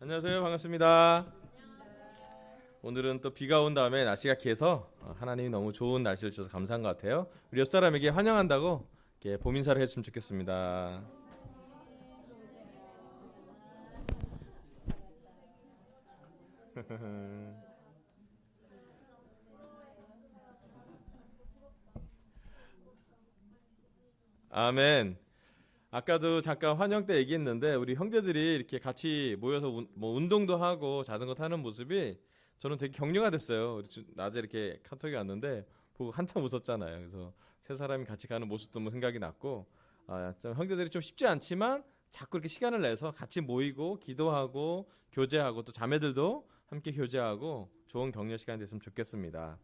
안녕하세요. 반갑습니다. 오늘은 또 비가 온 다음에 날씨가 개서 하나님이 너무 좋은 날씨를 주셔서 감사한 것 같아요. 우리 옆 사람에게 환영한다고 이렇게 봄 인사를 해주시면 좋겠습니다. 아멘. 아까도 잠깐 환영 때 얘기했는데 우리 형제들이 이렇게 같이 모여서 뭐 운동도 하고 자전거 타는 모습이 저는 되게 격려가 됐어요. 낮에 이렇게 카톡이 왔는데 보고 한참 웃었잖아요. 그래서 세 사람이 같이 가는 모습도 뭐 생각이 났고, 좀 형제들이 좀 쉽지 않지만 자꾸 이렇게 시간을 내서 같이 모이고 기도하고 교제하고 또 자매들도 함께 교제하고 좋은 격려 시간이 됐으면 좋겠습니다.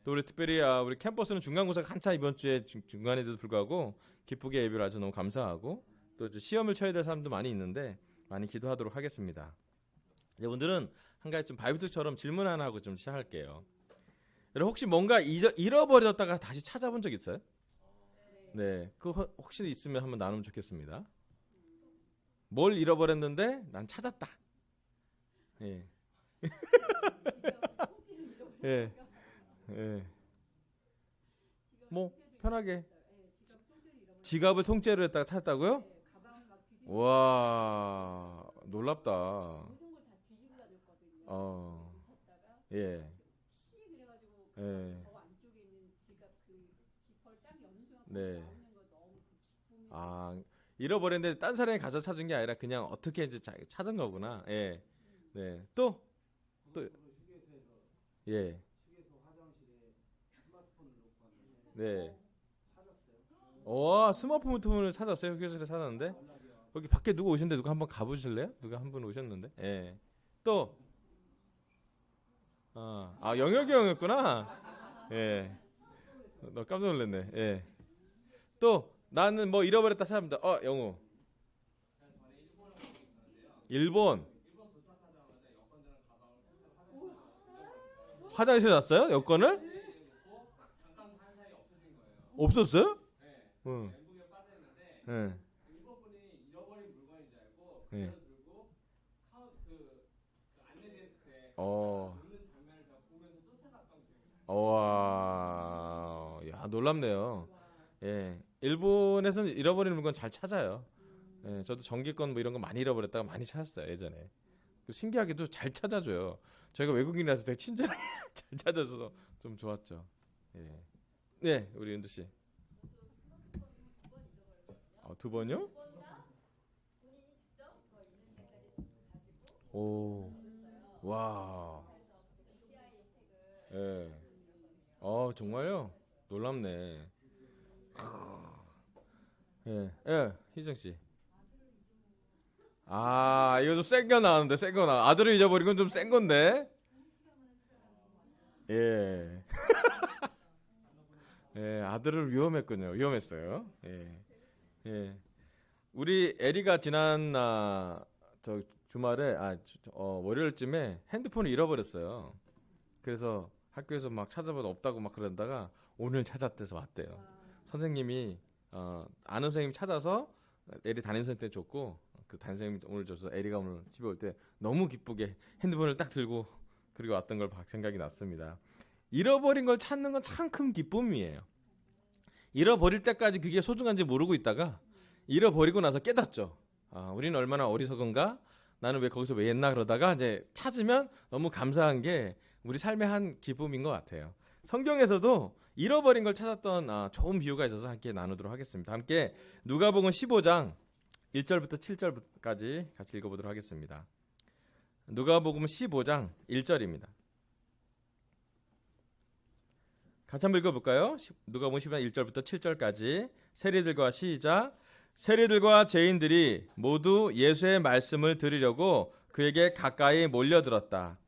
또 우리 특별히 우리 캠퍼스는 중간고사가 한참 이번 주에 중간에도 불구하고 기쁘게 예배를 해서 너무 감사하고, 또 시험을 쳐야 될 사람도 많이 있는데 많이 기도하도록 하겠습니다. 이제 오늘은 한 가지 좀 바이브트처럼 질문 하나 하고 좀 시작할게요. 여러분 혹시 뭔가 잃어버렸다가 다시 찾아본 적 있어요? 네, 그거 혹시 있으면 한번 나누면 좋겠습니다. 뭘 잃어버렸는데 난 찾았다. 예. 예. 예. 뭐 편하게 지갑을 통째로 했다가 찾았다고요? 와, 놀랍다. 예. 예. 네. 아, 잃어버렸는데 딴 사람이 가서 찾은 게 아니라 그냥 어떻게 이제 찾은 거구나. 예. 네. 또, 예. 네. 스마트폰을 찾았어요. 휴게실에 찾았는데. 여기 밖에 누구 오셨는데 누가 한번 가보실래요? 누가 한 분 오셨는데. 예. 또, 영혁이 형이었구나. 예. 너 깜짝 놀랐네. 예. 또, 나는 뭐 잃어버렸다 찾습니다. 영우. 일본. 화장실에 놨어요? 여권을? 없었어요? 응. 응. 예. 어. 와, 야, 놀랍네요. 예. 일본에서는 잃어버리는 물건 잘 찾아요. 예, 저도 전기권 뭐 이런 거 많이 잃어버렸다가 많이 찾았어요, 예전에. 신기하게도 잘 찾아줘요. 저희가 외국인이라서 되게 친절하게 잘 찾아줘서 좀 좋았죠. 예. 네, 우리 윤두 씨. 두 번요? 오, 와, 예. 정말요? 놀랍네. 예, 예, 희정 씨. 이거 좀 센 거 나왔는데, 센 거 나. 아들을 잊어버린 건 좀 센 건데. 예. 예, 아들을 위험했군요. 위험했어요. 예. 예. 우리 에리가 지난 저 주말에 월요일쯤에 핸드폰을 잃어버렸어요. 그래서 학교에서 막 찾아봐도 없다고 막 그러다가 오늘 찾았대서 왔대요. 선생님이 아는 선생님 찾아서 에리 담임 선생님한테 줬고, 그 담임 선생님이 오늘 줘서 에리가 오늘 집에 올 때 너무 기쁘게 핸드폰을 딱 들고 그리고 왔던 걸 생각이 났습니다. 잃어버린 걸 찾는 건 참 큰 기쁨이에요. 잃어버릴 때까지 그게 소중한지 모르고 있다가 잃어버리고 나서 깨닫죠. 우리는 얼마나 어리석은가? 나는 왜 거기서 왜 했나? 그러다가 이제 찾으면 너무 감사한 게 우리 삶의 한 기쁨인 것 같아요. 성경에서도 잃어버린 걸 찾았던 좋은 비유가 있어서 함께 나누도록 하겠습니다. 함께 누가복음 15장 1절부터 7절까지 같이 읽어보도록 하겠습니다. 누가복음 15장 1절입니다. 같이 한번 읽어볼까요? 누가복음 15장 1절부터 7절까지 세리들과 시작. 세리들과 죄인들이 모두 예수의 말씀을 들으려고 그에게 가까이 몰려들었다.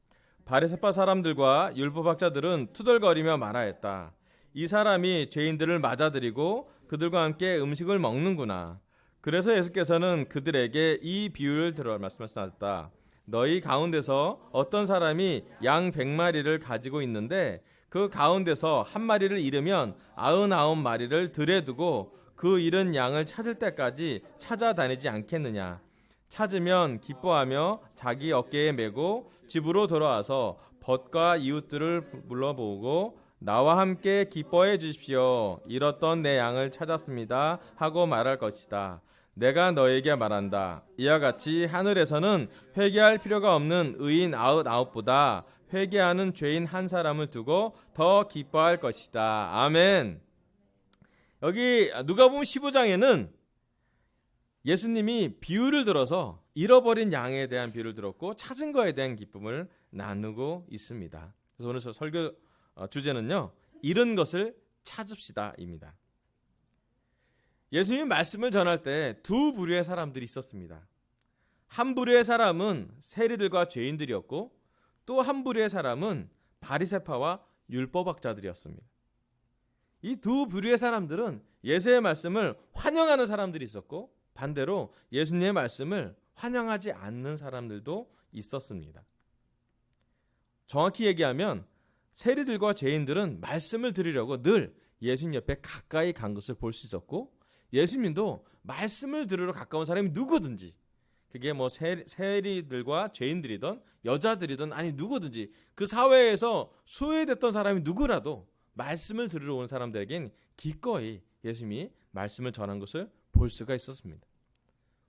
바리새파 사람들과 율법학자들은 투덜거리며 말하였다. 이 사람이 죄인들을 맞아들이고 그들과 함께 음식을 먹는구나. 그래서 예수께서는 그들에게 이 비유를 들어 말씀하셨다. 너희 가운데서 어떤 사람이 양 100마리를 가지고 있는데 그 가운데서 한 마리를 잃으면 99마리를 들에 두고 그 잃은 양을 찾을 때까지 찾아다니지 않겠느냐. 찾으면 기뻐하며 자기 어깨에 메고 집으로 돌아와서 벗과 이웃들을 불러보고 나와 함께 기뻐해 주십시오. 잃었던 내 양을 찾았습니다. 하고 말할 것이다. 내가 너에게 말한다. 이와 같이 하늘에서는 회개할 필요가 없는 의인 99보다 회개하는 죄인 한 사람을 두고 더 기뻐할 것이다. 아멘. 여기 누가복음 15장에는 예수님이 비유를 들어서 잃어버린 양에 대한 비유를 들었고 찾은 거에 대한 기쁨을 나누고 있습니다. 그래서 오늘 설교 주제는요, 잃은 것을 찾읍시다입니다. 예수님이 말씀을 전할 때 두 부류의 사람들이 있었습니다. 한 부류의 사람은 세리들과 죄인들이었고 또 한 부류의 사람은 바리새파와 율법학자들이었습니다. 이 두 부류의 사람들은 예수의 말씀을 환영하는 사람들이 있었고 반대로 예수님의 말씀을 환영하지 않는 사람들도 있었습니다. 정확히 얘기하면 세리들과 죄인들은 말씀을 들으려고 늘 예수님 옆에 가까이 간 것을 볼 수 있었고 예수님도 말씀을 들으러 가까운 사람이 누구든지 그게 뭐 세리들과 죄인들이든 여자들이든 아니 누구든지 그 사회에서 소외됐던 사람이 누구라도 말씀을 들으러 오는 사람들에겐 기꺼이 예수님이 말씀을 전한 것을 볼 수가 있었습니다.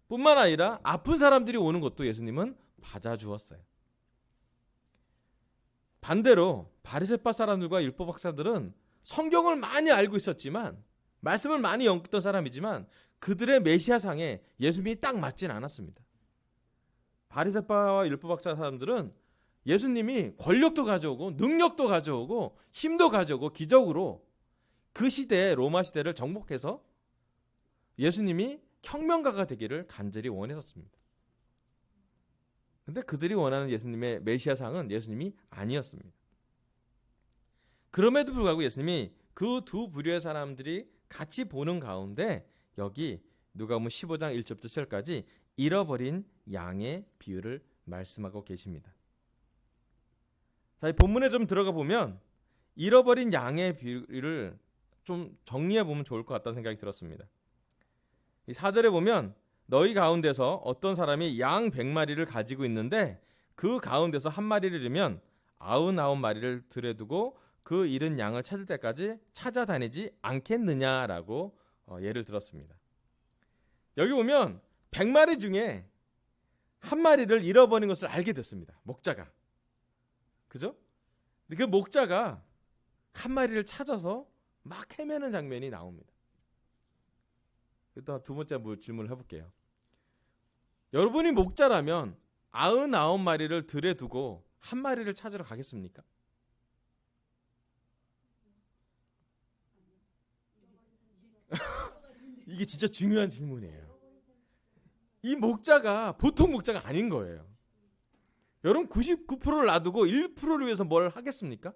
뿐만 아니라 아픈 사람들이 오는 것도 예수님은 받아주었어요. 반대로 바리새파 사람들과 율법학자들은 성경을 많이 알고 있었지만 말씀을 많이 연구했던 사람이지만 그들의 메시아상에 예수님이 딱 맞진 않았습니다. 바리새파와 율법학자 사람들은 예수님이 권력도 가져오고 능력도 가져오고 힘도 가져오고 기적으로 그 시대의 로마 시대를 정복해서 예수님이 혁명가가 되기를 간절히 원했었습니다. 근데 그들이 원하는 예수님의 메시아상은 예수님이 아니었습니다. 그럼에도 불구하고 예수님이 그 두 부류의 사람들이 같이 보는 가운데 여기 누가복음 15장 1절부터 7절까지 잃어버린 양의 비유를 말씀하고 계십니다. 자, 이 본문에 좀 들어가 보면 잃어버린 양의 비유를 좀 정리해 보면 좋을 것 같다는 생각이 들었습니다. 이 4절에 보면 너희 가운데서 어떤 사람이 양 100마리를 가지고 있는데 그 가운데서 한 마리를 잃으면 99마리를 들여 두고 그 잃은 양을 찾을 때까지 찾아다니지 않겠느냐라고 예를 들었습니다. 여기 보면 100마리 중에 한 마리를 잃어버린 것을 알게 됐습니다. 목자가. 그죠? 근데 그 목자가 한 마리를 찾아서 막 헤매는 장면이 나옵니다. 일단 두 번째 질문을 해볼게요. 여러분이 목자라면 99마리를 들여 두고 한 마리를 찾으러 가겠습니까? 이게 진짜 중요한 질문이에요. 이 목자가 보통 목자가 아닌 거예요. 여러분 99%를 놔두고 1%를 위해서 뭘 하겠습니까?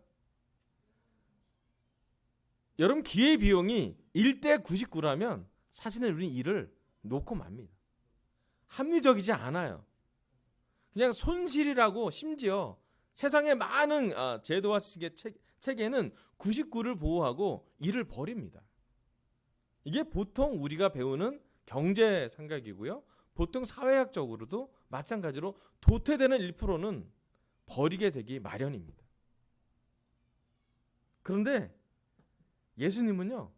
여러분 기회 비용이 1대 99라면 사실은 우리는 일을 놓고 맙니다. 합리적이지 않아요. 그냥 손실이라고 심지어 세상의 많은 제도와 체계는 99를 보호하고 일을 버립니다. 이게 보통 우리가 배우는 경제 생각이고요. 보통 사회학적으로도 마찬가지로 도태되는 1%는 버리게 되기 마련입니다. 그런데 예수님은요,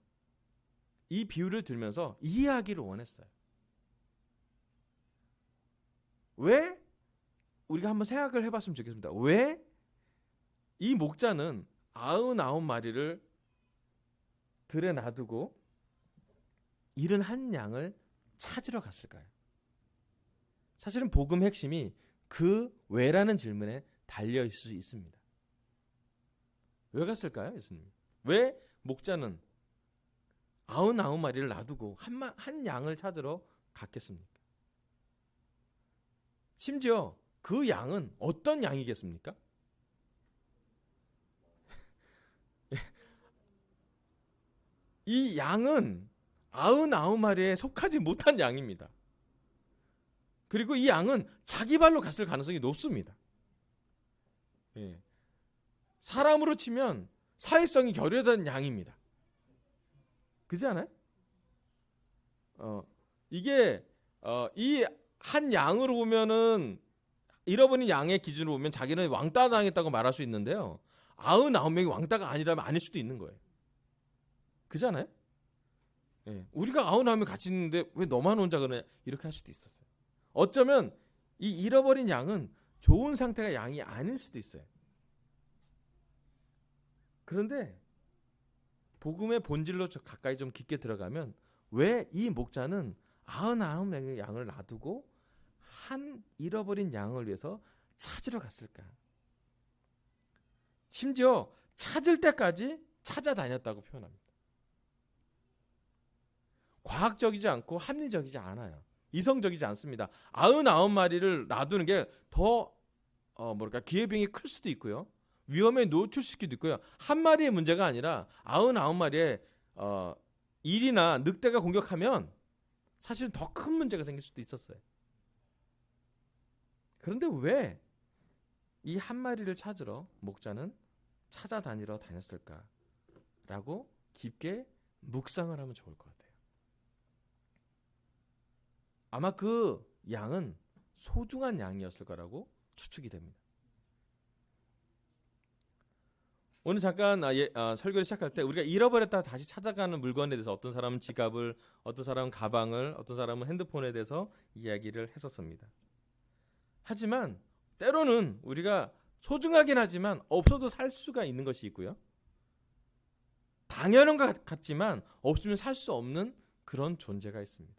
이 비유를 들면서 이해하기를 원했어요. 왜? 우리가 한번 생각을 해봤으면 좋겠습니다. 왜 이 목자는 99마리를 들여 놔두고 잃은 한 양을 찾으러 갔을까요? 사실은 복음 핵심이 그 왜라는 질문에 달려 있을 수 있습니다. 왜 갔을까요, 예수님? 왜 목자는 99마리를 놔두고 한 양을 찾으러 갔겠습니까? 심지어 그 양은 어떤 양이겠습니까? 이 양은 99마리에 속하지 못한 양입니다. 그리고 이 양은 자기 발로 갔을 가능성이 높습니다. 예. 사람으로 치면 사회성이 결여된 양입니다. 그렇지 않아요? 이게 이 한 양으로 보면은 잃어버린 양의 기준으로 보면 자기는 왕따 당했다고 말할 수 있는데요. 99명이 왕따가 아니라면 아닐 수도 있는 거예요. 그잖아요? 예. 우리가 99명 같이 있는데 왜 너만 혼자 그러냐 이렇게 할 수도 있었어요. 어쩌면 이 잃어버린 양은 좋은 상태가 양이 아닐 수도 있어요. 그런데 복음의 본질로 가까이 좀 깊게 들어가면 왜 이 목자는 99명의 양을 놔두고 한 잃어버린 양을 위해서 찾으러 갔을까? 심지어 찾을 때까지 찾아다녔다고 표현합니다. 과학적이지 않고 합리적이지 않아요. 이성적이지 않습니다. 99마리를 놔두는 게 더 기회비용이 클 수도 있고요. 위험에 노출시키기도 있고요. 한 마리의 문제가 아니라 99마리의 일이나 늑대가 공격하면 사실은 더 큰 문제가 생길 수도 있었어요. 그런데 왜 이 한 마리를 찾으러 목자는 찾아다니러 다녔을까라고 깊게 묵상을 하면 좋을 것 같아요. 아마 그 양은 소중한 양이었을 거라고 추측이 됩니다. 오늘 잠깐 설교를 시작할 때 우리가 잃어버렸다 다시 찾아가는 물건에 대해서 어떤 사람은 지갑을, 어떤 사람은 가방을, 어떤 사람은 핸드폰에 대해서 이야기를 했었습니다. 하지만 때로는 우리가 소중하긴 하지만 없어도 살 수가 있는 것이 있고요. 당연한 것 같지만 없으면 살 수 없는 그런 존재가 있습니다.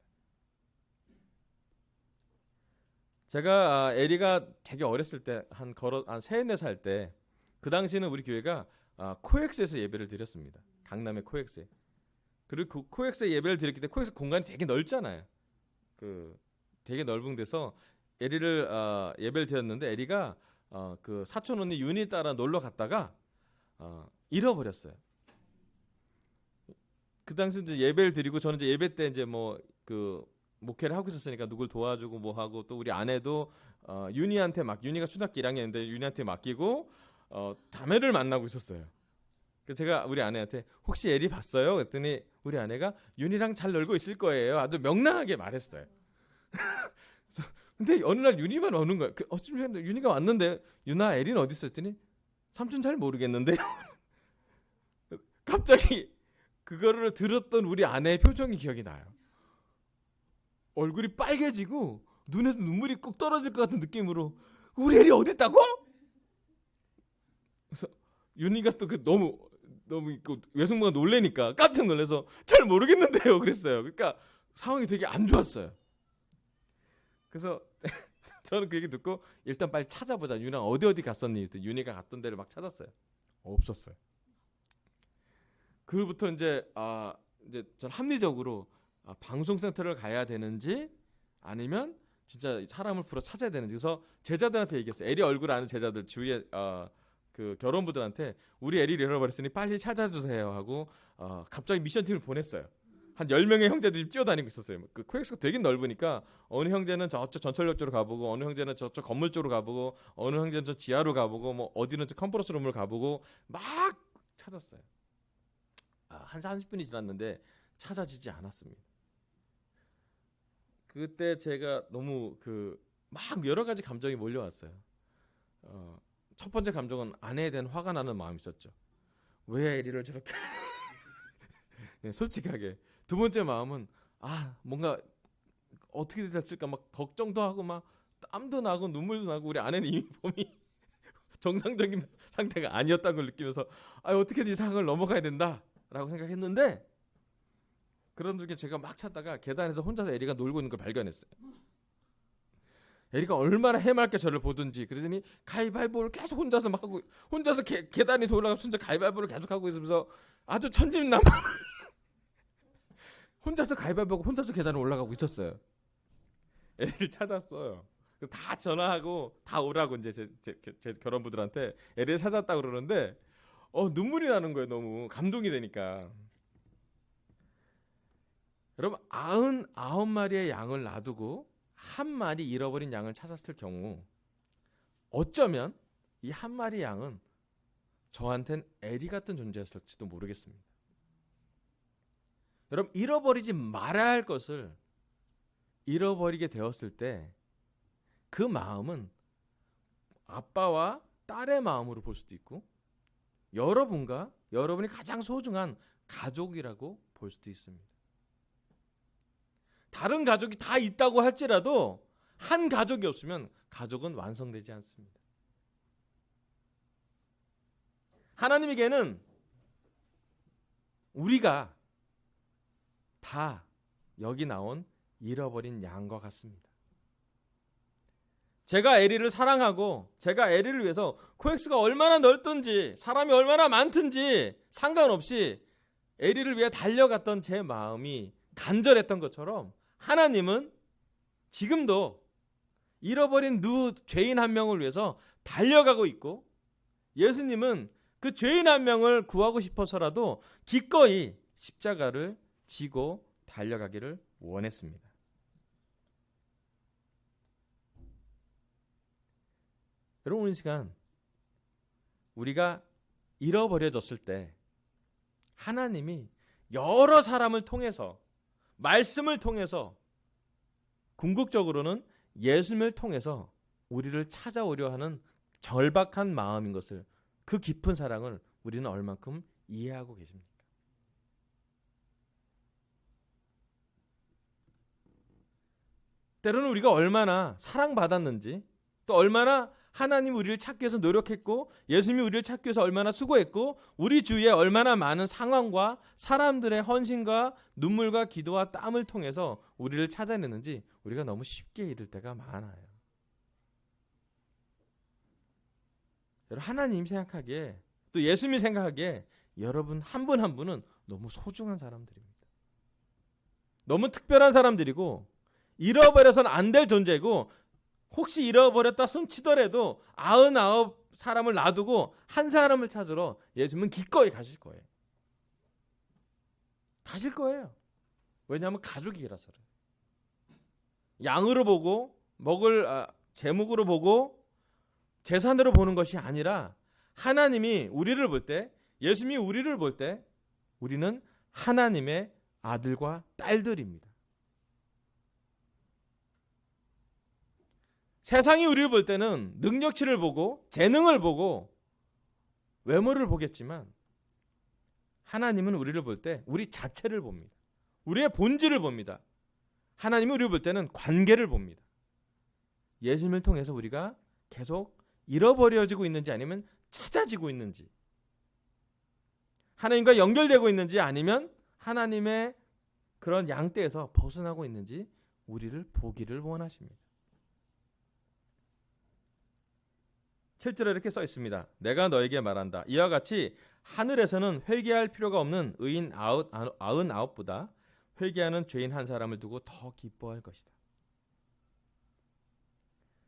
제가 에리가 되게 어렸을 때 한 3-4살 때 그 당시는 우리 교회가 코엑스에서 예배를 드렸습니다. 강남의 코엑스에. 그리고 그 코엑스에 예배를 드렸기 때문에 코엑스 공간이 되게 넓잖아요. 되게 넓은 데서 에리를 예배를 드렸는데 에리가 그 사촌 언니 윤희 따라 놀러 갔다가 잃어버렸어요. 그 당시 이제 예배를 드리고 저는 이제 예배 때 이제 목회를 하고 있었으니까 누굴 도와주고 뭐 하고 또 우리 아내도 윤희한테 윤희가 초등학교 1학년인데 윤희한테 맡기고 자매를 만나고 있었어요. 그래서 제가 우리 아내한테 혹시 에리 봤어요? 그랬더니 우리 아내가 윤희랑 잘 놀고 있을 거예요. 아주 명랑하게 말했어요. 근데 어느 날 윤희만 오는 거야. 어쩌면 윤희가 왔는데 윤아 에리는 어디 있어? 했더니 삼촌 잘 모르겠는데요. 갑자기 그거를 들었던 우리 아내의 표정이 기억이 나요. 얼굴이 빨개지고 눈에서 눈물이 꼭 떨어질 것 같은 느낌으로 우리 에리 어디 있다고? 그래서 윤희가 또 너무 외숙모가 놀래니까 깜짝 놀라서 잘 모르겠는데요. 그랬어요. 그러니까 상황이 되게 안 좋았어요. 그래서 저는 그 얘기 듣고 일단 빨리 찾아보자. 윤아 어디 갔었니? 윤희가 갔던 데를 막 찾았어요. 없었어요. 그부터 이제 전 합리적으로 방송센터를 가야 되는지 아니면 진짜 사람을 풀어 찾아야 되는지. 그래서 제자들한테 얘기했어요. 에리 얼굴 아는 제자들 주위에 그 결혼부들한테 우리 에리를 잃어버렸으니 빨리 찾아주세요 하고 갑자기 미션팀을 보냈어요. 한 10명의 형제들이 뛰어다니고 있었어요. 그 코엑스가 되게 넓으니까 어느 형제는 저쪽 전철역 쪽으로 가보고 어느 형제는 저쪽 건물 쪽으로 가보고 어느 형제는 저 지하로 가보고 뭐 어디는 저 컨퍼런스 룸을 가보고 막 찾았어요. 한 30분이 지났는데 찾아지지 않았습니다. 그때 제가 너무 막 여러 가지 감정이 몰려왔어요. 첫 번째 감정은 아내에 대한 화가 나는 마음이 있었죠. 왜 에리를 저렇게 네, 솔직하게. 두 번째 마음은 뭔가 어떻게 됐을까 막 걱정도 하고 막 땀도 나고 눈물도 나고 우리 아내는 이미 몸이 정상적인 상태가 아니었다는 걸 느끼면서 어떻게든 이 상황을 넘어가야 된다라고 생각했는데 그런 중에 제가 막 찾다가 계단에서 혼자서 에리가 놀고 있는 걸 발견했어요. 에리가 얼마나 해맑게 저를 보든지. 그러더니 가위바위보를 계속 혼자서 막 하고 혼자서 계단에서 올라가서 혼자 가위바위보를 계속 하고 있으면서 아주 천진난만 혼자서 가위바위보하고 혼자서 계단을 올라가고 있었어요. 에리를 찾았어요. 다 전화하고 다 오라고 이제 제 결혼부들한테 에리를 찾았다고 그러는데 눈물이 나는 거예요. 너무 감동이 되니까. 여러분 99마리의 양을 놔두고 한 마리 잃어버린 양을 찾았을 경우 어쩌면 이 한 마리 양은 저한텐 에리 같은 존재였을지도 모르겠습니다. 여러분 잃어버리지 말아야 할 것을 잃어버리게 되었을 때 그 마음은 아빠와 딸의 마음으로 볼 수도 있고 여러분과 여러분이 가장 소중한 가족이라고 볼 수도 있습니다. 다른 가족이 다 있다고 할지라도 한 가족이 없으면 가족은 완성되지 않습니다. 하나님에게는 우리가 다 여기 나온 잃어버린 양과 같습니다. 제가 에리를 사랑하고 제가 에리를 위해서 코엑스가 얼마나 넓든지 사람이 얼마나 많든지 상관없이 에리를 위해 달려갔던 제 마음이 간절했던 것처럼 하나님은 지금도 잃어버린 죄인 한 명을 위해서 달려가고 있고 예수님은 그 죄인 한 명을 구하고 싶어서라도 기꺼이 십자가를 지고 달려가기를 원했습니다. 여러분, 이 시간 우리가 잃어버려졌을 때 하나님이 여러 사람을 통해서 말씀을 통해서 궁극적으로는 예수님을 통해서 우리를 찾아오려 하는 절박한 마음인 것을 그 깊은 사랑을 우리는 얼만큼 이해하고 계십니까? 때로는 우리가 얼마나 사랑받았는지 또 얼마나 하나님 우리를 찾기 위해서 노력했고 예수님이 우리를 찾기 위해서 얼마나 수고했고 우리 주위에 얼마나 많은 상황과 사람들의 헌신과 눈물과 기도와 땀을 통해서 우리를 찾아냈는지 우리가 너무 쉽게 잃을 때가 많아요. 하나님 생각하기에 또 예수님이 생각하기에 여러분 한 분 한 분은 너무 소중한 사람들입니다. 너무 특별한 사람들이고 잃어버려서는 안 될 존재고 혹시 잃어버렸다 손치더라도 99 사람을 놔두고 한 사람을 찾으러 예수님은 기꺼이 가실 거예요. 가실 거예요. 왜냐하면 가족이라서 그래요. 양으로 보고 제목으로 보고 재산으로 보는 것이 아니라 하나님이 우리를 볼 때 예수님이 우리를 볼 때 우리는 하나님의 아들과 딸들입니다. 세상이 우리를 볼 때는 능력치를 보고 재능을 보고 외모를 보겠지만 하나님은 우리를 볼 때 우리 자체를 봅니다. 우리의 본질을 봅니다. 하나님은 우리를 볼 때는 관계를 봅니다. 예수님을 통해서 우리가 계속 잃어버려지고 있는지 아니면 찾아지고 있는지 하나님과 연결되고 있는지 아니면 하나님의 그런 양떼에서 벗어나고 있는지 우리를 보기를 원하십니다. 7절에 이렇게 써 있습니다. 내가 너에게 말한다. 이와 같이 하늘에서는 회개할 필요가 없는 의인 99보다 회개하는 죄인 한 사람을 두고 더 기뻐할 것이다.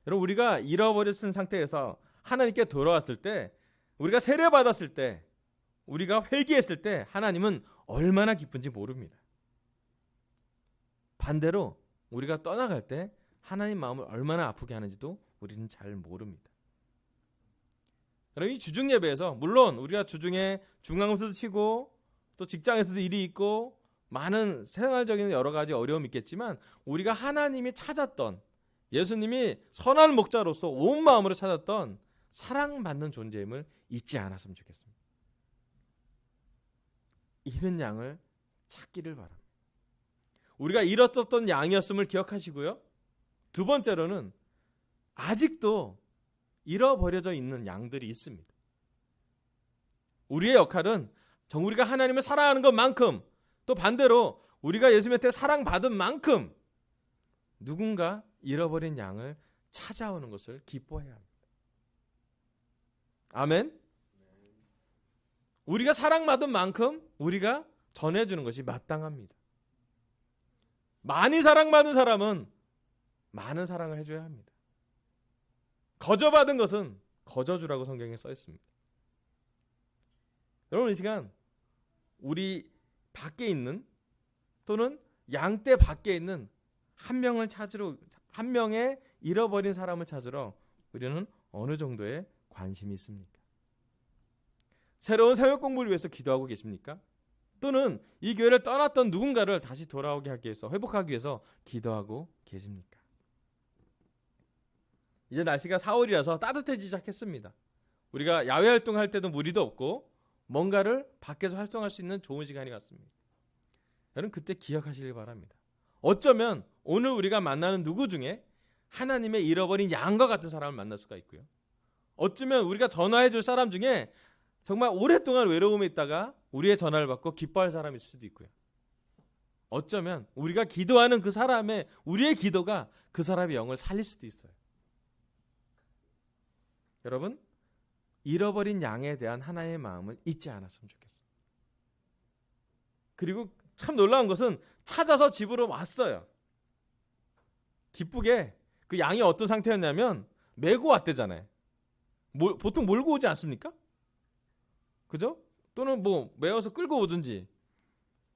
여러분, 우리가 잃어버렸은 상태에서 하나님께 돌아왔을 때 우리가 세례받았을 때 우리가 회개했을 때 하나님은 얼마나 기쁜지 모릅니다. 반대로 우리가 떠나갈 때 하나님 마음을 얼마나 아프게 하는지도 우리는 잘 모릅니다. 이 주중 예배에서 물론 우리가 주중에 중앙에서도 치고 또 직장에서도 일이 있고 많은 생활적인 여러 가지 어려움이 있겠지만 우리가 하나님이 찾았던 예수님이 선한 목자로서 온 마음으로 찾았던 사랑받는 존재임을 잊지 않았으면 좋겠습니다. 잃은 양을 찾기를 바랍니다. 우리가 잃었었던 양이었음을 기억하시고요. 두 번째로는 아직도 잃어버려져 있는 양들이 있습니다. 우리의 역할은 우리가 하나님을 사랑하는 것만큼 또 반대로 우리가 예수님한테 사랑받은 만큼 누군가 잃어버린 양을 찾아오는 것을 기뻐해야 합니다. 아멘. 우리가 사랑받은 만큼 우리가 전해주는 것이 마땅합니다. 많이 사랑받은 사람은 많은 사랑을 해줘야 합니다. 거저받은 것은 거저주라고 성경에 써 있습니다. 여러분, 이 시간 우리 밖에 있는 또는 양떼 밖에 있는 한 명의 잃어버린 사람을 찾으러 우리는 어느 정도의 관심이 있습니까? 새로운 새벽 공부를 위해서 기도하고 계십니까? 또는 이 교회를 떠났던 누군가를 다시 돌아오게 하기 위해서, 회복하기 위해서 기도하고 계십니까? 이제 날씨가 4월이라서 따뜻해지기 시작했습니다. 우리가 야외 활동할 때도 무리도 없고 뭔가를 밖에서 활동할 수 있는 좋은 시간이 왔습니다. 여러분 그때 기억하시길 바랍니다. 어쩌면 오늘 우리가 만나는 누구 중에 하나님의 잃어버린 양과 같은 사람을 만날 수가 있고요. 어쩌면 우리가 전화해 줄 사람 중에 정말 오랫동안 외로움에 있다가 우리의 전화를 받고 기뻐할 사람이 있을 수도 있고요. 어쩌면 우리가 기도하는 그 사람의 우리의 기도가 그 사람의 영을 살릴 수도 있어요. 여러분 잃어버린 양에 대한 하나의 마음을 잊지 않았으면 좋겠어요. 그리고 참 놀라운 것은 찾아서 집으로 왔어요. 기쁘게 그 양이 어떤 상태였냐면 메고 왔대잖아요. 보통 몰고 오지 않습니까? 그죠? 또는 뭐 메어서 끌고 오든지.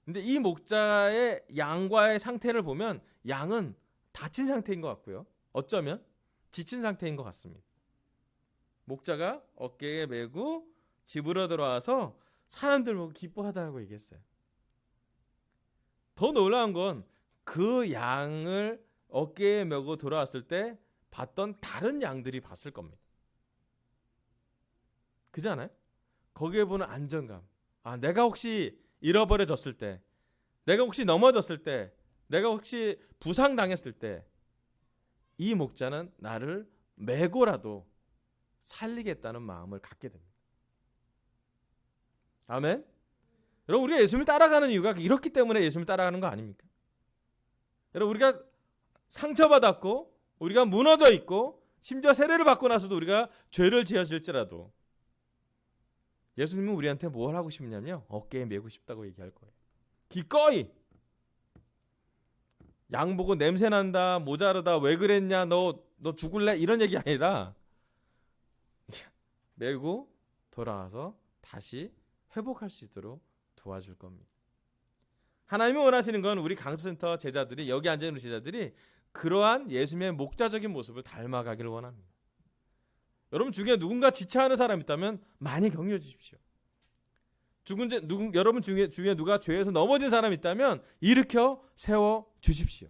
근데 이 목자의 양과의 상태를 보면 양은 다친 상태인 것 같고요. 어쩌면 지친 상태인 것 같습니다. 목자가 어깨에 메고 집으로 들어와서 사람들 보고 기뻐하다고 얘기했어요. 더 놀라운 건 그 양을 어깨에 메고 돌아왔을 때 봤던 다른 양들이 봤을 겁니다. 그렇지 않아요? 거기에 보는 안정감. 내가 혹시 잃어버려졌을 때, 내가 혹시 넘어졌을 때, 내가 혹시 부상당했을 때 이 목자는 나를 메고라도 살리겠다는 마음을 갖게 됩니다. 아멘? 여러분 우리가 예수님을 따라가는 이유가 이렇기 때문에 예수님을 따라가는 거 아닙니까? 여러분 우리가 상처받았고 우리가 무너져 있고 심지어 세례를 받고 나서도 우리가 죄를 지었을지라도 예수님은 우리한테 뭘 하고 싶냐면요, 어깨에 메고 싶다고 얘기할 거예요. 기꺼이. 양 보고 냄새난다, 모자르다, 왜 그랬냐, 너 죽을래, 이런 얘기 아니라 메고 돌아와서 다시 회복할 수 있도록 도와줄 겁니다. 하나님이 원하시는 건 우리 강스센터 제자들이, 여기 앉아있는 제자들이 그러한 예수님의 목자적인 모습을 닮아가기를 원합니다. 여러분 중에 누군가 지체하는 사람이 있다면 많이 격려해 주십시오. 여러분 중에 누가 죄에서 넘어진 사람이 있다면 일으켜 세워 주십시오.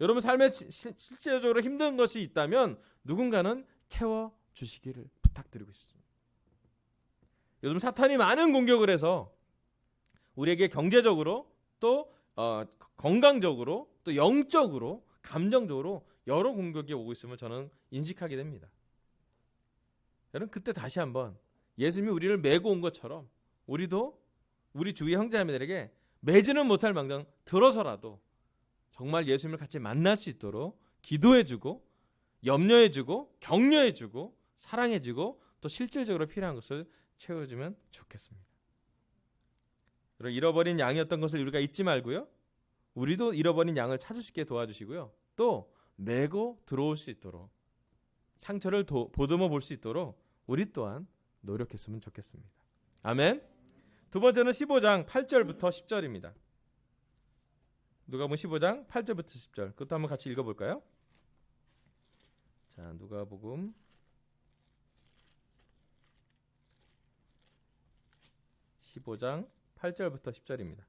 여러분 삶에 실제적으로 힘든 것이 있다면 누군가는 채워 주시기를 부탁드리고 싶습니다. 요즘 사탄이 많은 공격을 해서 우리에게 경제적으로 또 건강적으로 또 영적으로 감정적으로 여러 공격이 오고 있음을 저는 인식하게 됩니다. 여러분 그때 다시 한번 예수님이 우리를 메고 온 것처럼 우리도 우리 주위 형제자매들에게 매지는 못할 망정 들어서라도 정말 예수님을 같이 만날 수 있도록 기도해주고 염려해주고 격려해주고 사랑해주고 또 실질적으로 필요한 것을 채워주면 좋겠습니다. 여러분 잃어버린 양이었던 것을 우리가 잊지 말고요, 우리도 잃어버린 양을 찾을 수 있게 도와주시고요, 또 메고 들어올 수 있도록 상처를 보듬어 볼 수 있도록 우리 또한 노력했으면 좋겠습니다. 아멘. 두 번째는 15장 8절부터 10절입니다. 누가복음 15장 8절부터 10절. 그것도 한번 같이 읽어볼까요? 자, 누가복음 15장 8절부터 10절입니다.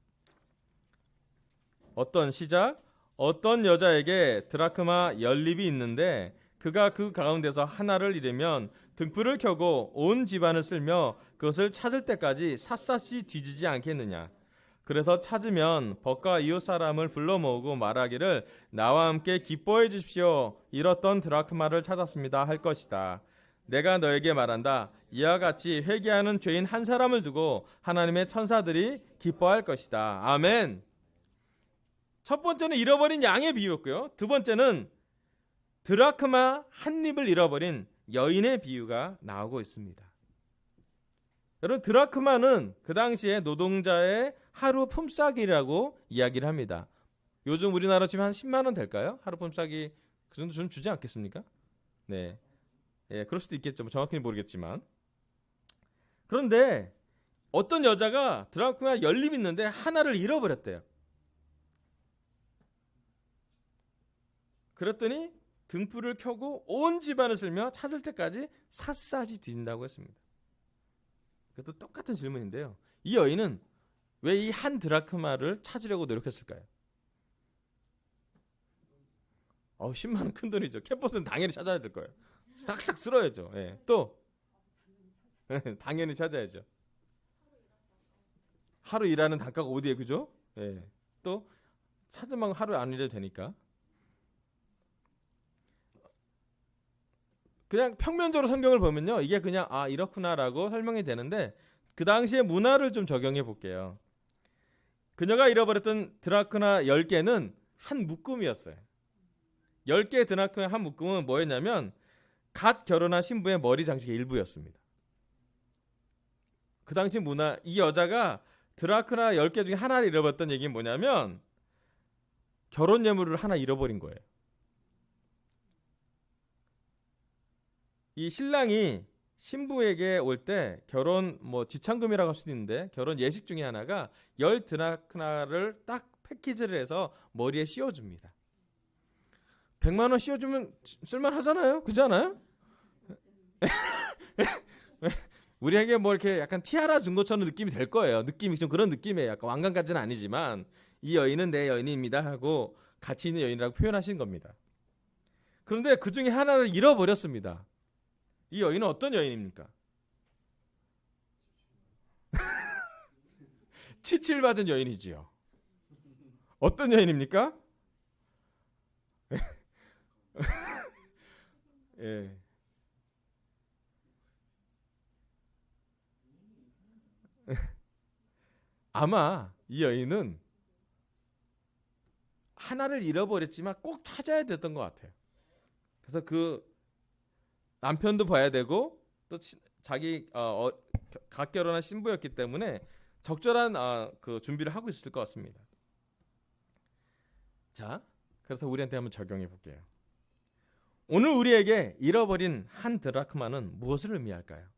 어떤 여자에게 드라크마 연립이 있는데 그가 그 가운데서 하나를 잃으면 등불을 켜고 온 집안을 쓸며 그것을 찾을 때까지 샅샅이 뒤지지 않겠느냐. 그래서 찾으면 벗과 이웃 사람을 불러 모으고 말하기를 나와 함께 기뻐해 주십시오. 잃었던 드라크마를 찾았습니다 할 것이다. 내가 너에게 말한다. 이와 같이 회개하는 죄인 한 사람을 두고 하나님의 천사들이 기뻐할 것이다. 아멘. 첫 번째는 잃어버린 양의 비유였고요, 두 번째는 드라크마 한 입을 잃어버린 여인의 비유가 나오고 있습니다. 여러분 드라크마는 그 당시에 노동자의 하루 품삯이라고 이야기를 합니다. 요즘 우리나라 지금 한 10만 원 될까요? 하루 품삯이 그 정도 좀 주지 않겠습니까? 네, 그럴 수도 있겠죠. 정확히는 모르겠지만. 그런데 어떤 여자가 드라크마 연립이 있는데 하나를 잃어버렸대요. 그랬더니 등불을 켜고 온 집안을 쓸며 찾을 때까지 샅샅이 뒤진다고 했습니다. 그것도 똑같은 질문인데요, 이 여인은 왜 이 한 드라크마를 찾으려고 노력했을까요? 10만 원 큰 돈이죠. 캡봇은 당연히 찾아야 될 거예요. 싹싹 쓸어야죠. 예. 또 당연히 찾아야죠. 하루 일하는 단가가 어디에, 그죠? 예. 또 찾으면 하루 안 일해도 되니까. 그냥 평면적으로 성경을 보면요, 이게 그냥 이렇구나라고 설명이 되는데 그 당시의 문화를 좀 적용해 볼게요. 그녀가 잃어버렸던 드라크나 10개는 한 묶음이었어요. 10개의 드라크나 한 묶음은 뭐였냐면 갓 결혼한 신부의 머리 장식의 일부였습니다. 그 당시 문화, 이 여자가 드라크나 10개 중에 하나를 잃어버렸던 얘기는 뭐냐면 결혼 예물을 하나 잃어버린 거예요. 이 신랑이 신부에게 올 때 결혼 지참금이라고 할 수도 있는데 결혼 예식 중에 하나가 10 드라크나를 딱 패키지를 해서 머리에 씌워줍니다. 100만 원 씌워주면 쓸만하잖아요. 그렇지 않아요? 우리에게 이렇게 약간 티아라 준 것처럼 느낌이 될 거예요. 느낌이 좀 그런 느낌이에요. 약간 왕관까지는 아니지만 이 여인은 내 여인입니다 하고 가치 있는 여인이라고 표현하신 겁니다. 그런데 그 중에 하나를 잃어버렸습니다. 이 여인은 어떤 여인입니까? 치칠받은 여인이지요. 어떤 여인입니까? 예. 아마 이 여인은 하나를 잃어버렸지만 꼭 찾아야 됐던 것 같아요. 그래서 그 남편도 봐야 되고 또 자기 갓 결혼한 신부였기 때문에 적절한 그 준비를 하고 있을 것 같습니다. 자, 그래서 우리한테 한번 적용해 볼게요. 오늘 우리에게 잃어버린 한 드라크마는 무엇을 의미할까요?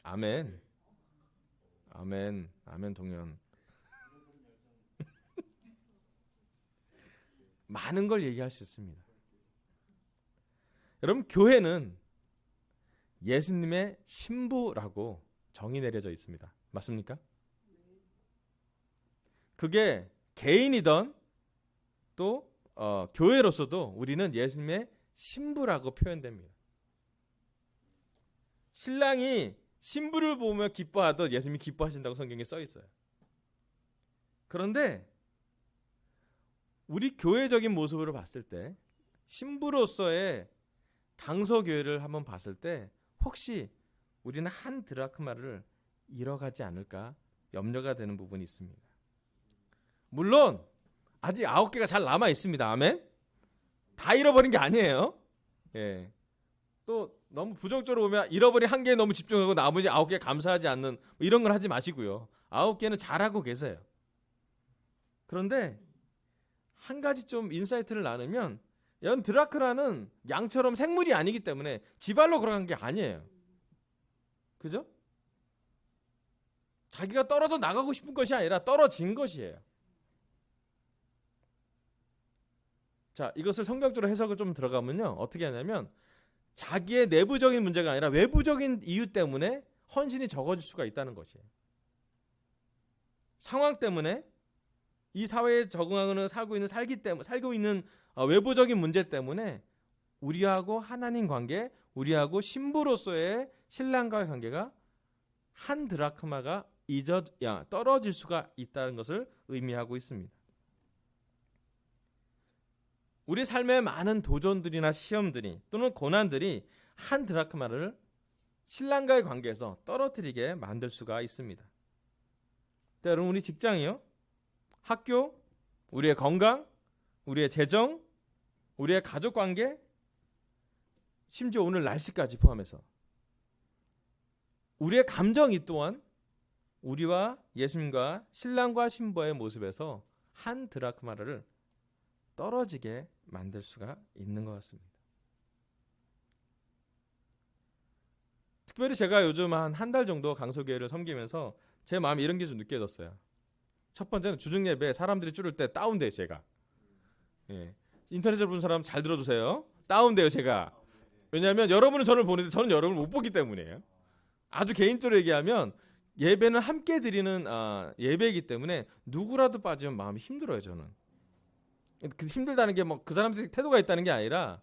아멘. 아멘. 아멘 동현. 많은 걸 얘기할 수 있습니다. 여러분, 교회는 예수님의 신부라고 정의 내려져 있습니다. 맞습니까? 그게 개인이던 또 교회로서도 우리는 예수님의 신부라고 표현됩니다. 신랑이 신부를 보며 기뻐하듯 예수님이 기뻐하신다고 성경에 써 있어요. 그런데 우리 교회적인 모습으로 봤을 때 신부로서의 강서교회를 한번 봤을 때 혹시 우리는 한 드라크마를 잃어가지 않을까 염려가 되는 부분이 있습니다. 물론 아직 9개가 잘 남아 있습니다. 아멘. 다 잃어버린 게 아니에요. 예. 또 너무 부정적으로 보면 잃어버린 한 개에 너무 집중하고 나머지 9개 감사하지 않는 이런 걸 하지 마시고요. 9개는 잘하고 계세요. 그런데 한 가지 좀 인사이트를 나누면 연 드라크라는 양처럼 생물이 아니기 때문에 지발로 걸어간 게 아니에요. 그죠? 자기가 떨어져 나가고 싶은 것이 아니라 떨어진 것이에요. 자, 이것을 성경적으로 해석을 좀 들어가면요. 어떻게 하냐면 자기의 내부적인 문제가 아니라 외부적인 이유 때문에 헌신이 적어질 수가 있다는 것이에요. 상황 때문에 이 사회에 적응하고는 살고 있는 외부적인 문제 때문에 우리하고 하나님 관계, 우리하고 신부로서의 신랑과의 관계가 한 드라크마가 떨어질 수가 있다는 것을 의미하고 있습니다. 우리 삶의 많은 도전들이나 시험들이 또는 고난들이 한 드라크마를 신랑과의 관계에서 떨어뜨리게 만들 수가 있습니다. 여러분, 우리 직장이요, 학교, 우리의 건강, 우리의 재정, 우리의 가족관계, 심지어 오늘 날씨까지 포함해서 우리의 감정이 또한 우리와 예수님과 신랑과 신부의 모습에서 한 드라크마를 떨어지게 만들 수가 있는 것 같습니다. 특별히 제가 요즘 한 달 정도 강서교회를 섬기면서 제 마음에 이런 게 좀 느껴졌어요. 첫 번째는 주중 예배 사람들이 줄을 때 다운돼요. 제가 인터넷을 보는 사람 잘 들어주세요. 다운돼요. 제가. 왜냐하면 여러분은 저를 보는데 저는 여러분을 못 보기 때문이에요. 아주 개인적으로 얘기하면 예배는 함께 드리는 예배이기 때문에 누구라도 빠지면 마음이 힘들어요. 저는 힘들다는 게 뭐 그 사람들이 태도가 있다는 게 아니라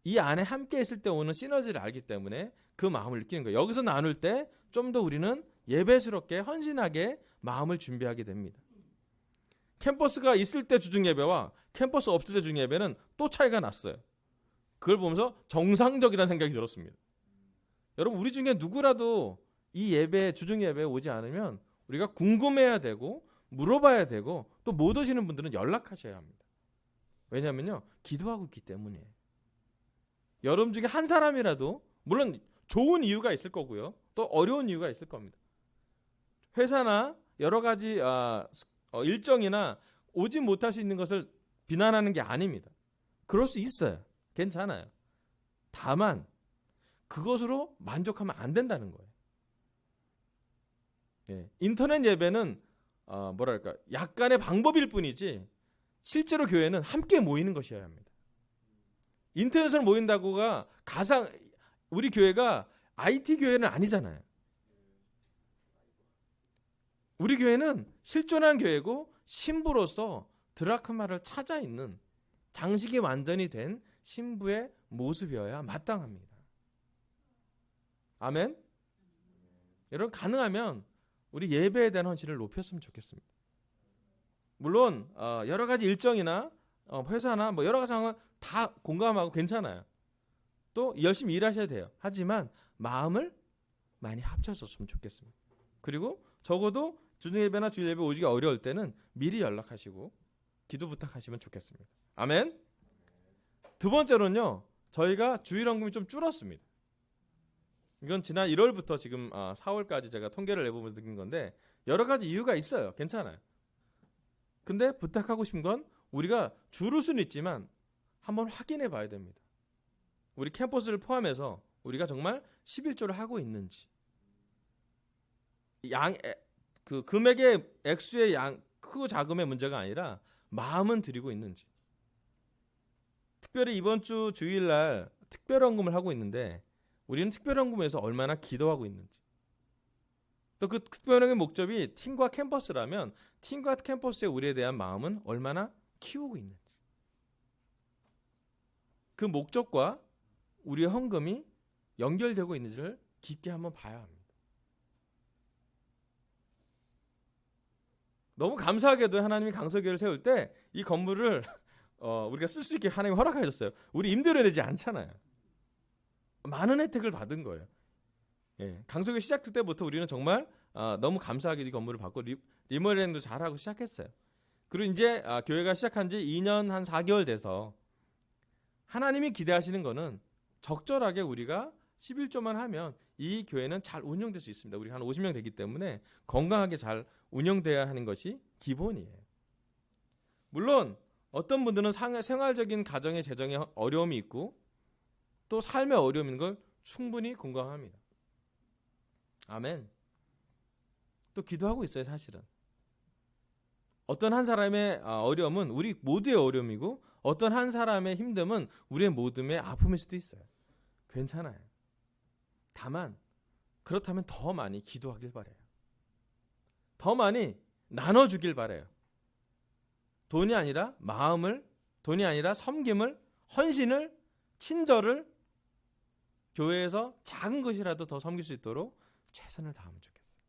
이 안에 함께 있을 때 오는 시너지를 알기 때문에 그 마음을 느끼는 거예요. 여기서 나눌 때 좀 더 우리는 예배스럽게 헌신하게 마음을 준비하게 됩니다. 캠퍼스가 있을 때 주중 예배와 캠퍼스 없을 때 주중 예배는 또 차이가 났어요. 그걸 보면서 정상적이라는 생각이 들었습니다. 여러분, 우리 중에 누구라도 이 예배, 주중 예배에 오지 않으면 우리가 궁금해야 되고 물어봐야 되고 또 못 오시는 분들은 연락하셔야 합니다. 왜냐하면요, 기도하고 있기 때문이에요. 여러분 중에 한 사람이라도 물론 좋은 이유가 있을 거고요, 또 어려운 이유가 있을 겁니다. 회사나 여러 가지 일정이나 오지 못할 수 있는 것을 비난하는 게 아닙니다. 그럴 수 있어요. 괜찮아요. 다만 그것으로 만족하면 안 된다는 거예요. 인터넷 예배는 뭐랄까 약간의 방법일 뿐이지 실제로 교회는 함께 모이는 것이어야 합니다. 인터넷으로 모인다고가 가상 우리 교회가 IT 교회는 아니잖아요. 우리 교회는 실존한 교회고 신부로서 드라크마를 찾아 있는 장식이 완전히 된 신부의 모습이어야 마땅합니다. 아멘. 여러분, 가능하면 우리 예배에 대한 헌신을 높였으면 좋겠습니다. 물론 여러 가지 일정이나 회사나 뭐 여러 가지 상황 다 공감하고 괜찮아요. 또 열심히 일하셔야 돼요. 하지만 마음을 많이 합쳐줬으면 좋겠습니다. 그리고 적어도 주중 예배나 주일 예배 오기가 어려울 때는 미리 연락하시고 기도 부탁하시면 좋겠습니다. 아멘. 두 번째로는요, 저희가 주일 헌금이 좀 줄었습니다. 이건 지난 1월부터 지금 4월까지 제가 통계를 내보면서 느낀 건데 여러 가지 이유가 있어요. 괜찮아요. 근데 부탁하고 싶은 건 우리가 줄을 수는 있지만 한번 확인해 봐야 됩니다. 우리 캠퍼스를 포함해서 우리가 정말 11조를 하고 있는지, 그 금액의 액수의 크고 작음의 문제가 아니라 마음은 드리고 있는지. 특별히 이번 주 주일날 특별헌금을 하고 있는데 우리는 특별헌금에서 얼마나 기도하고 있는지, 또 그 특별헌금의 목적이 팀과 캠퍼스라면 팀과 캠퍼스의 우리에 대한 마음은 얼마나 키우고 있는지, 그 목적과 우리의 헌금이 연결되고 있는지를 깊게 한번 봐야 합니다. 너무 감사하게도 하나님이 강서교회를 세울 때 이 건물을 우리가 쓸 수 있게 하나님이 허락하셨어요. 우리 임대료 내지 않잖아요. 많은 혜택을 받은 거예요. 강서교회 시작 때부터 우리는 정말 너무 감사하게 이 건물을 받고 리모델링도 잘하고 시작했어요. 그리고 이제 교회가 시작한 지 2년 한 4개월 돼서 하나님이 기대하시는 거는 적절하게 우리가 11조만 하면 이 교회는 잘 운영될 수 있습니다. 우리 한 50명 되기 때문에 건강하게 잘 운영돼야 하는 것이 기본이에요. 물론 어떤 분들은 생활적인 가정의 재정에 어려움이 있고 또 삶의 어려움이 있는 걸 충분히 공감합니다. 아멘. 또 기도하고 있어요. 사실은 어떤 한 사람의 어려움은 우리 모두의 어려움이고 어떤 한 사람의 힘듦은 우리의 모둠의 아픔일 수도 있어요. 괜찮아요. 다만 그렇다면 더 많이 기도하길 바라요. 더 많이 나눠주길 바라요. 돈이 아니라 마음을, 돈이 아니라 섬김을, 헌신을, 친절을 교회에서 작은 것이라도 더 섬길 수 있도록 최선을 다하면 좋겠어요.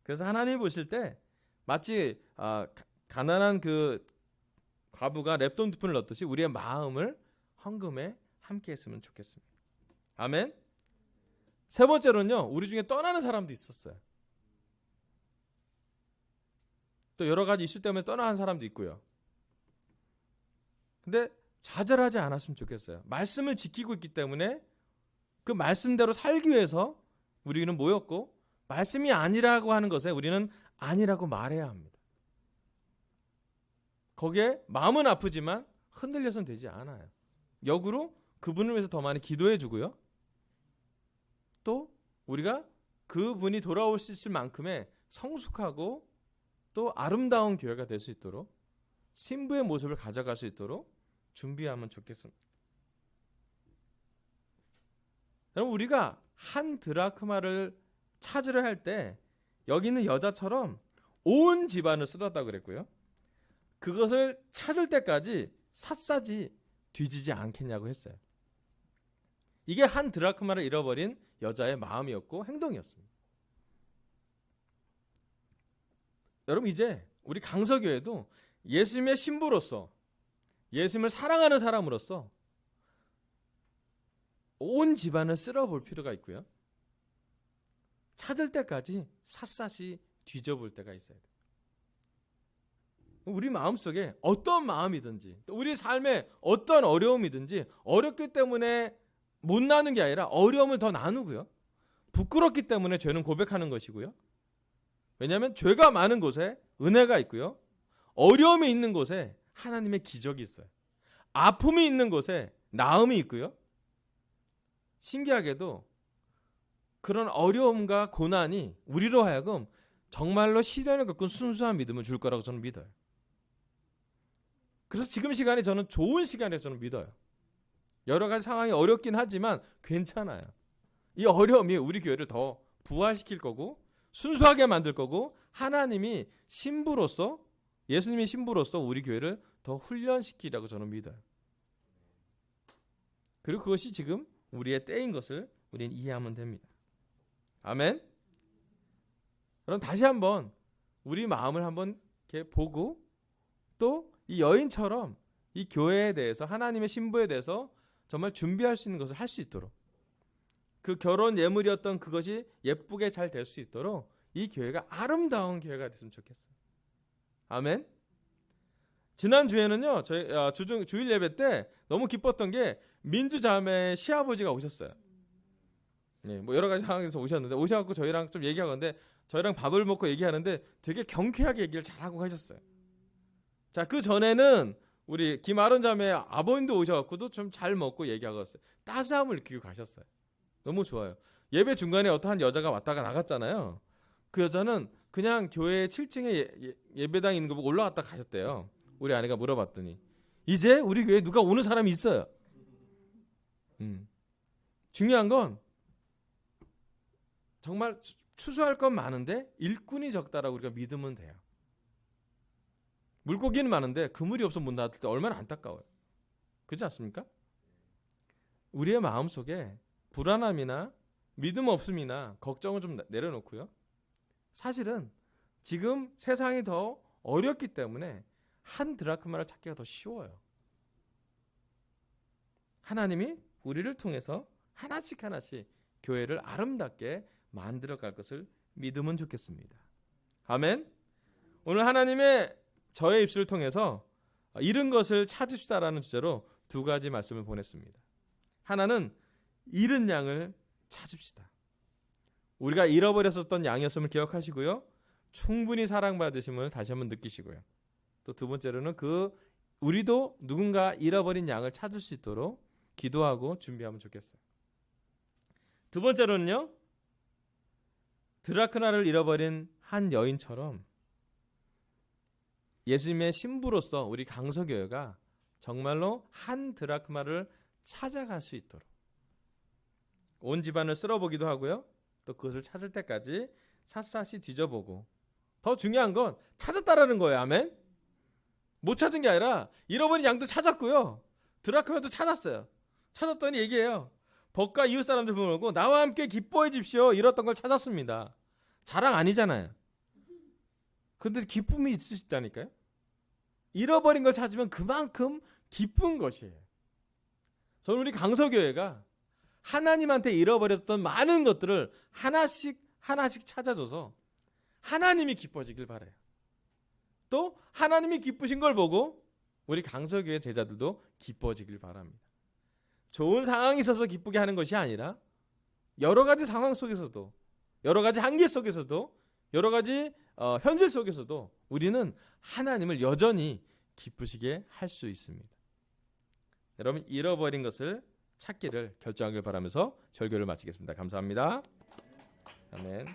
그래서 하나님 보실 때 마치 가난한 그 과부가 랩돈 두 푼을 넣듯이 우리의 마음을 헌금에 함께 했으면 좋겠습니다. 아멘. 세 번째로는요, 우리 중에 떠나는 사람도 있었어요. 또 여러 가지 이슈 때문에 떠나는 사람도 있고요. 근데 좌절하지 않았으면 좋겠어요. 말씀을 지키고 있기 때문에 그 말씀대로 살기 위해서 우리는 모였고, 말씀이 아니라고 하는 것에 우리는 아니라고 말해야 합니다. 거기에 마음은 아프지만 흔들려서는 되지 않아요. 역으로 그분을 위해서 더 많이 기도해 주고요. 또 우리가 그분이 돌아오실 만큼의 성숙하고 또 아름다운 교회가 될 수 있도록 신부의 모습을 가져갈 수 있도록 준비하면 좋겠습니다. 여러분, 우리가 한 드라크마를 찾으려 할 때 여기 있는 여자처럼 온 집안을 쓸었다고 그랬고요. 그것을 찾을 때까지 샅샅이 뒤지지 않겠냐고 했어요. 이게 한 드라크마를 잃어버린 여자의 마음이었고 행동이었습니다. 여러분, 이제 우리 강서교회도 예수님의 신부로서, 예수님을 사랑하는 사람으로서 온 집안을 쓸어볼 필요가 있고요. 찾을 때까지 샅샅이 뒤져볼 때가 있어야 돼요. 우리 마음속에 어떤 마음이든지, 우리 삶에 어떤 어려움이든지, 어렵기 때문에 못 나누는 게 아니라 어려움을 더 나누고요. 부끄럽기 때문에 죄는 고백하는 것이고요. 왜냐하면 죄가 많은 곳에 은혜가 있고요. 어려움이 있는 곳에 하나님의 기적이 있어요. 아픔이 있는 곳에 나음이 있고요. 신기하게도 그런 어려움과 고난이 우리로 하여금 정말로 시련을 겪은 순수한 믿음을 줄 거라고 저는 믿어요. 그래서 지금 시간이 저는 좋은 시간이라고 저는 믿어요. 여러 가지 상황이 어렵긴 하지만 괜찮아요. 이 어려움이 우리 교회를 더 부활시킬 거고 순수하게 만들 거고 하나님이 신부로서, 예수님이 신부로서 우리 교회를 더 훈련시키라고 저는 믿어요. 그리고 그것이 지금 우리의 때인 것을 우리는 이해하면 됩니다. 아멘. 그럼 다시 한번 우리 마음을 한번 이렇게 보고 또 이 여인처럼 이 교회에 대해서, 하나님의 신부에 대해서 정말 준비할 수 있는 것을 할 수 있도록, 그 결혼 예물이었던 그것이 예쁘게 잘 될 수 있도록 이 교회가 아름다운 교회가 됐으면 좋겠어요. 아멘. 지난주에는요, 저희 주일 예배 때 너무 기뻤던 게 민주자매 시아버지가 오셨어요. 네, 뭐 여러 가지 상황에서 오셨는데, 오셔갖고 저희랑 좀 얘기하는데, 저희랑 밥을 먹고 얘기하는데 되게 경쾌하게 얘기를 잘하고 가셨어요. 자, 그 전에는 우리 김아론 자매 아버님도 오셔갖고도 좀 잘 먹고 얘기하고 갔어요. 따스함을 느끼고 가셨어요. 너무 좋아요. 예배 중간에 어떠한 여자가 왔다가 나갔잖아요. 그 여자는 그냥 교회 7층에 예배당 있는 거 보고 올라갔다 가셨대요. 우리 아내가 물어봤더니 이제 우리 교회에 누가 오는 사람이 있어요. 중요한 건 정말 추수할 건 많은데 일꾼이 적다라고 우리가 믿으면 돼요. 물고기는 많은데 그물이 없어 못 나왔을 때 얼마나 안타까워요. 그렇지 않습니까? 우리의 마음속에 불안함이나 믿음 없음이나 걱정을 좀 내려놓고요. 사실은 지금 세상이 더 어렵기 때문에 한 드라크마를 찾기가 더 쉬워요. 하나님이 우리를 통해서 하나씩 하나씩 교회를 아름답게 만들어 갈 것을 믿으면 좋겠습니다. 아멘. 오늘 하나님의 저의 입술을 통해서 잃은 것을 찾읍시다라는 주제로 두 가지 말씀을 보냈습니다. 하나는 잃은 양을 찾읍시다. 우리가 잃어버렸었던 양이었음을 기억하시고요. 충분히 사랑받으심을 다시 한번 느끼시고요. 또 두 번째로는 우리도 누군가 잃어버린 양을 찾을 수 있도록 기도하고 준비하면 좋겠어요. 두 번째로는요. 드라크나를 잃어버린 한 여인처럼 예수님의 신부로서 우리 강서교회가 정말로 한 드라크마를 찾아갈 수 있도록 온 집안을 쓸어보기도 하고요. 또 그것을 찾을 때까지 샅샅이 뒤져보고, 더 중요한 건 찾았다라는 거예요. 아멘. 못 찾은 게 아니라 잃어버린 양도 찾았고요. 드라크마도 찾았어요. 찾았더니 얘기해요. 벗과 이웃 사람들 보고 나와 함께 기뻐해 집시오. 잃었던 걸 찾았습니다. 자랑 아니잖아요. 그런데 기쁨이 있을 수 있다니까요. 잃어버린 걸 찾으면 그만큼 기쁜 것이에요. 저는 우리 강서교회가 하나님한테 잃어버렸던 많은 것들을 하나씩 찾아줘서 하나님이 기뻐지길 바라요. 또 하나님이 기쁘신 걸 보고 우리 강서교회 제자들도 기뻐지길 바랍니다. 좋은 상황이 있어서 기쁘게 하는 것이 아니라 여러 가지 상황 속에서도, 여러 가지 한계 속에서도, 여러 가지 현실 속에서도 우리는 하나님을 여전히 기쁘시게 할 수 있습니다. 여러분, 잃어버린 것을 찾기를 결정하길 바라면서 설교를 마치겠습니다. 감사합니다. 아멘.